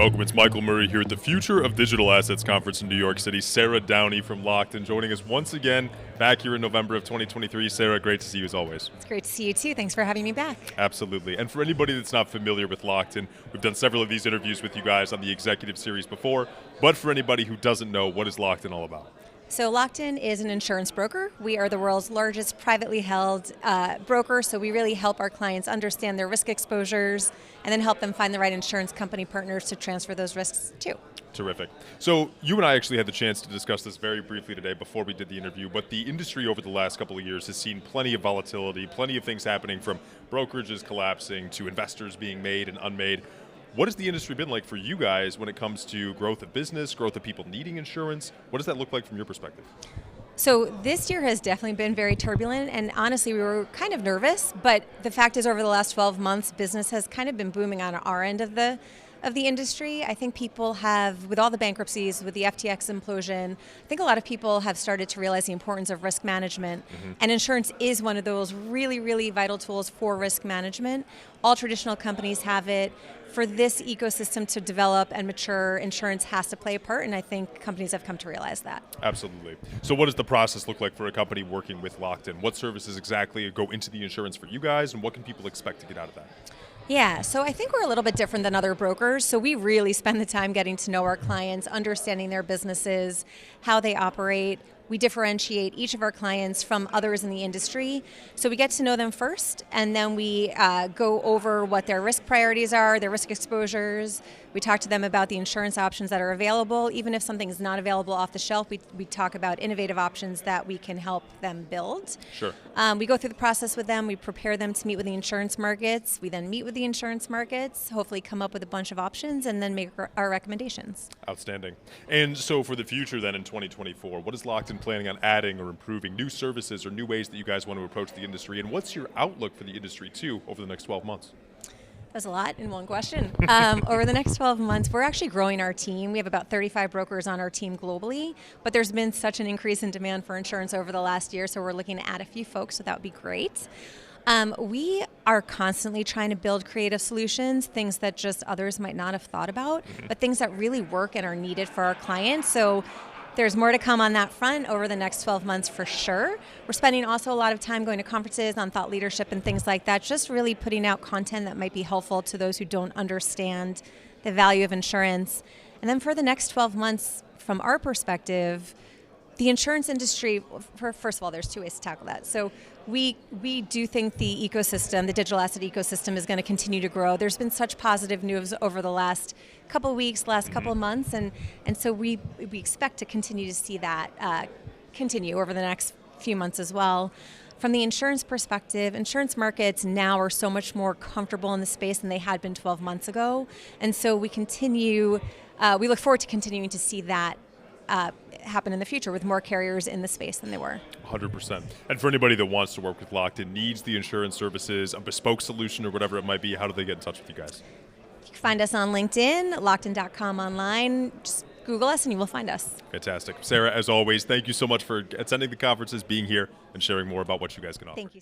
Welcome, it's Michael Murray here at the Future of Digital Assets Conference in New York City. Sarah Downey from Lockton joining us once again back here in November of 2023. Sarah, great to see you as always. It's great to see you too. Thanks for having me back. Absolutely. And for anybody that's not familiar with Lockton, we've done several of these interviews with you guys on the executive series before, but for anybody who doesn't know, what is Lockton all about? So Lockton is an insurance broker. We are the world's largest privately held broker, so we really help our clients understand their risk exposures and then help them find the right insurance company partners to transfer those risks to. Terrific. So you and I actually had the chance to discuss this very briefly today before we did the interview, but the industry over the last couple of years has seen plenty of volatility, plenty of things happening from brokerages collapsing to investors being made and unmade. What has the industry been like for you guys when it comes to growth of business, growth of people needing insurance? What does that look like from your perspective? So this year has definitely been very turbulent, and honestly we were kind of nervous, but the fact is over the last 12 months business has kind of been booming on our end of the industry. I think people have, with all the bankruptcies, with the FTX implosion, I think a lot of people have started to realize the importance of risk management. And insurance is one of those really, really vital tools for risk management. All traditional companies have it. For this ecosystem to develop and mature, insurance has to play a part, and I think companies have come to realize that. Absolutely. So what does the process look like for a company working with Lockton? What services exactly go into the insurance for you guys, and what can people expect to get out of that? Yeah, so I think we're a little bit different than other brokers. So we really spend the time getting to know our clients, understanding their businesses, how they operate. We differentiate each of our clients from others in the industry. So we get to know them first, and then we go over what their risk priorities are, their risk exposures. We talk to them about the insurance options that are available. Even if something is not available off the shelf, we talk about innovative options that we can help them build. Sure. We go through the process with them. We prepare them to meet with the insurance markets. We then meet with the insurance markets, hopefully come up with a bunch of options, and then make our recommendations. Outstanding. And so for the future then in 2024, what is Lockton planning on adding or improving, new services or new ways that you guys want to approach the industry? And what's your outlook for the industry too over the next 12 months? That's a lot in one question. Over the next 12 months, we're actually growing our team. We have about 35 brokers on our team globally, but there's been such an increase in demand for insurance over the last year, so we're looking to add a few folks, so that would be great. We are constantly trying to build creative solutions, things that just others might not have thought about, but things that really work and are needed for our clients. So there's more to come on that front over the next 12 months for sure. We're spending also a lot of time going to conferences on thought leadership and things like that, just really putting out content that might be helpful to those who don't understand the value of insurance. And then for the next 12 months, from our perspective, the insurance industry, first of all, there's two ways to tackle that. So we do think the ecosystem, the digital asset ecosystem, is going to continue to grow. There's been such positive news over the last couple of weeks, last couple of months, and so we expect to continue to see that continue over the next few months as well. From the insurance perspective, insurance markets now are so much more comfortable in the space than they had been 12 months ago, and so we look forward to continuing to see that happen in the future with more carriers in the space than they were. 100%. And for anybody that wants to work with Lockton, needs the insurance services, a bespoke solution or whatever it might be, how do they get in touch with you guys? You can find us on LinkedIn, lockton.com online. Just Google us and you will find us. Fantastic. Sarah, as always, thank you so much for attending the conferences, being here, and sharing more about what you guys can offer. Thank you.